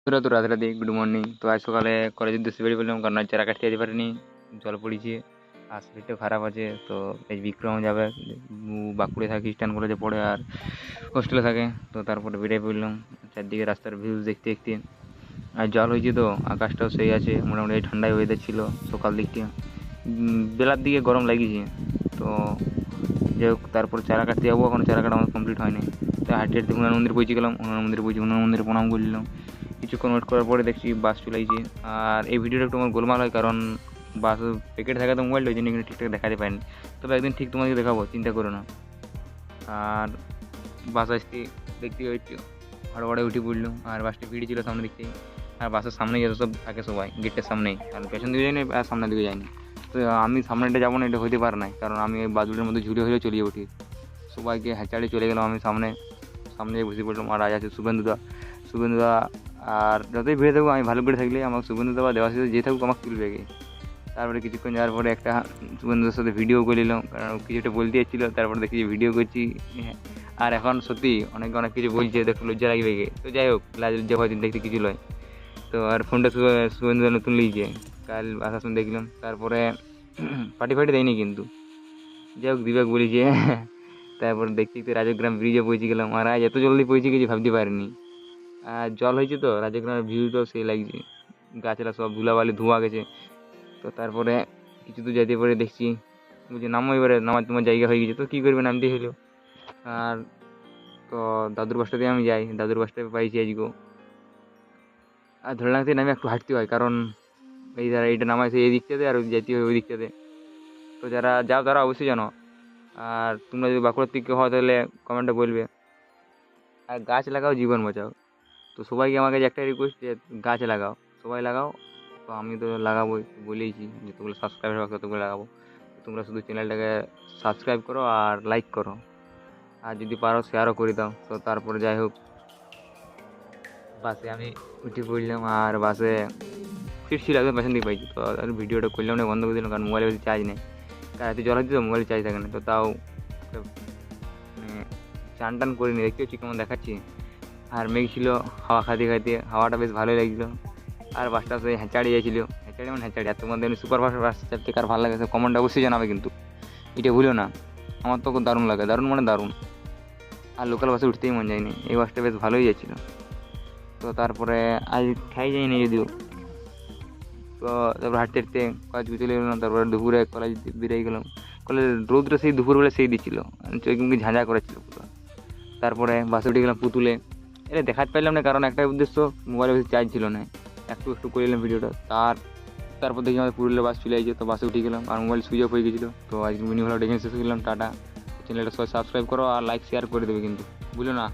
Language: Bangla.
তো রাধে রাধে, গুড মর্নিং। তো আজ সকালে কলেজের উদ্দেশ্যে বেরিয়ে পড়লাম, কারণ আজ চারা কাটতে যেতে পারিনি, জল পড়েছে আর শরীরটাও খারাপ আছে। তো এই বিক্রম যাবে, বাঁকুড়ে থাকে, খ্রিস্টান কলেজে পড়ে আর হোস্টেলে থাকে। তো তারপরে বেরিয়ে পড়লাম চারদিকে রাস্তার ভিউজ দেখতে দেখতে। আর জল হয়েছে তো আকাশটাও সেই আছে, মোটামুটি ঠান্ডায় ওয়েদার ছিল সকাল দিকটা। বেলার দিকে গরম লাগিয়েছে। তো যাই হোক, তারপর চারা কাটতে যাবো, এখন চারা কাটা আমার কমপ্লিট হয়নি। তো হাঁটতে হাঁটতে হুনার মন্দির পৌঁছে গেলাম, হুনার মন্দিরে প্রণাম করলাম। কিছুক্ষণ ওয়েট করার পরে দেখছি বাস চলে আইছে। আর এই ভিডিওটা একটু আমার গোলমাল হয়, কারণ বাস প্যাকেট থাকে তো মোবাইলটা, ওই জন্য কিন্তু ঠিকঠাক দেখাতে পারিনি। তবে একদিন ঠিক তোমাকে দেখাবো, চিন্তা করো না। আর বাস আসতে দেখতে হচ্ছে হড়বড়ে উঠে পড়লো, আর বাসটা ভিড় ছিল সামনে দিকতেই। আর বাসের সামনে যত সব থাকে সবাই গেটের সামনেই, কারণ পেছন দিকে যায়নি আর সামনের দিকে যায়নি। তো আমি সামনেটা যাবো না, এটা হতে পারে না, কারণ আমি ওই বাসগুলোর মধ্যে ঝুড়ে হলেও চলিয়ে উঠি। সবাইকে হ্যাচাড়ে চলে গেলাম আমি সামনে। সামনে বসে পড়লাম, আর আজ আছে শুভেন্দুদা। আর যতই ভিড়ে থাকুক, আমি ভালো করে থাকলে আমার শুভেন্দুদা বা দেওয়ার সাথে যে থাকুক আমাকে তুলবে গিয়ে। তারপরে কিছুক্ষণ যাওয়ার পরে একটা শুভেন্দুদার সাথে ভিডিও করে নিলাম, কারণ কিছু একটা বলতে যাচ্ছিলো। তারপরে দেখি যে ভিডিও করছি। হ্যাঁ, আর এখন সত্যি অনেকে অনেক কিছু বলছে, দেখো লজ্জা লাগবে গিয়ে। তো যাই হোক, লজ্জা ভয় দেখতে কিছু নয়। তো আর ফোনটা শুভেন্দুদা নতুন লিয়েছে, কাল আসার সময় দেখলাম। তারপরে পার্টি ফার্টি দেয়নি কিন্তু, যাই হোক দিবাক বলেছে। তারপর দেখতে দেখতে রাজগ্রাম ব্রিজে পৌঁছে গেলাম, আর আজ এত জলদি পৌঁছে গেছি ভাবতে পারিনি। আর জল হয়েছে তো রাজগ্রামের ভিউটাও সেই লাগছে, গাছেরা সব ধুলাবালি ধোয়া গেছে। তো তারপরে কিছু দূর যেতে পরে দেখছি বলছি নামো, এবারে নামার তোমার জায়গা হয়ে গেছে। তো কী করবে, নামতে হলো। আর তো দাদুর বাসটা দিয়ে আমি যাই, দাদুর বাসটা পাইছি আজকেও। আর ধরে রাখতে নামে একটু হাঁটতে হয়, কারণ এই যারা এইটা নামাইছে এই দিকটাতে, আর ওই যেতে হয় ওই দিকটাতে। তো যারা যাও তারা অবশ্যই জানো। আর তোমরা যদি বাঁকুড়ার থেকে হও তাহলে কমেন্টে বলবে। আর গাছ লাগাও, জীবন বাঁচাও। তো সবাইকে আমার কাছে একটাই রিকোয়েস্ট, যে গাছ লাগাও, সবাই লাগাও। তো আমি তো লাগাবোই, বলেইছি যতগুলো সাবস্ক্রাইবার হবে ততগুলো লাগাবো। তো তোমরা শুধু চ্যানেলটাকে সাবস্ক্রাইব করো আর লাইক করো, আর যদি পারো শেয়ারও করে দাও। তো তারপরে যাই হোক, বাসে আমি উঠে পড়লাম, আর বাসে সিট ছিল একদম পেছন দিকে পাইছি। তো আর ভিডিওটা করলাম না, বন্ধ করে দিলাম, কারণ মোবাইলে বেশি চার্জ নেই। রাতে জল হচ্ছে তো মোবাইলে চার্জ থাকে না। তো তাও একটা মানে চান টান করিনি, দেখতে হচ্ছি কেমন দেখাচ্ছি। আর মেঘ ছিল, হাওয়া খাইতে খাইতে হাওয়াটা বেশ ভালোই লাগছিলো। আর বাসটা সেই হ্যাঁচাড়ি যাচ্ছিলো, হ্যাঁচাড়ি মানে হ্যাঁচাড়ি। আর তোমাদের সুপারফাস্ট বাস চাপতে কার ভালো লাগে, কমেন্টটা অবশ্যই জানাবে কিন্তু, এটা ভুলো না। আমার তো খুব দারুণ লাগে, দারুণ মানে দারুণ। আর লোকাল বাসে উঠতেই মন যায়নি, এই বাসটা বেশ ভালোই যাচ্ছিলো। তো তারপরে আজ খাই যায়নি যদিও। তো তারপরে হাঁটতে হাঁটতে কলেজ চলে গেলাম। তারপরে দুপুরে কলেজ বেরিয়ে গেলাম। কলেজ রোদটা সেই দুপুরবেলা সেই দিচ্ছিলো, চোখ মুখে ঝাঁঝা করেছিল পুরো। তারপরে বাসে উঠে গেলাম পুতুলে। এটা দেখাতে পারলাম না, কারণ একটাই উদ্দেশ্য, মোবাইলে বেশি চার্জ ছিল না। একটু একটু করে নিলাম ভিডিওটা। তারপর দেখি আমাদের পুরুলিয়া বাস চলে আসছে। তো বাসে উঠে গেলাম, আর মোবাইল সুইচ অফ হয়ে গেছিলো। তো আজকে মিনি ভালো ডেকে শেষ করলাম, টাটা। চ্যানেলটা সবাই সাবস্ক্রাইব করো আর লাইক শেয়ার করে দেবে কিন্তু, বুঝলো না।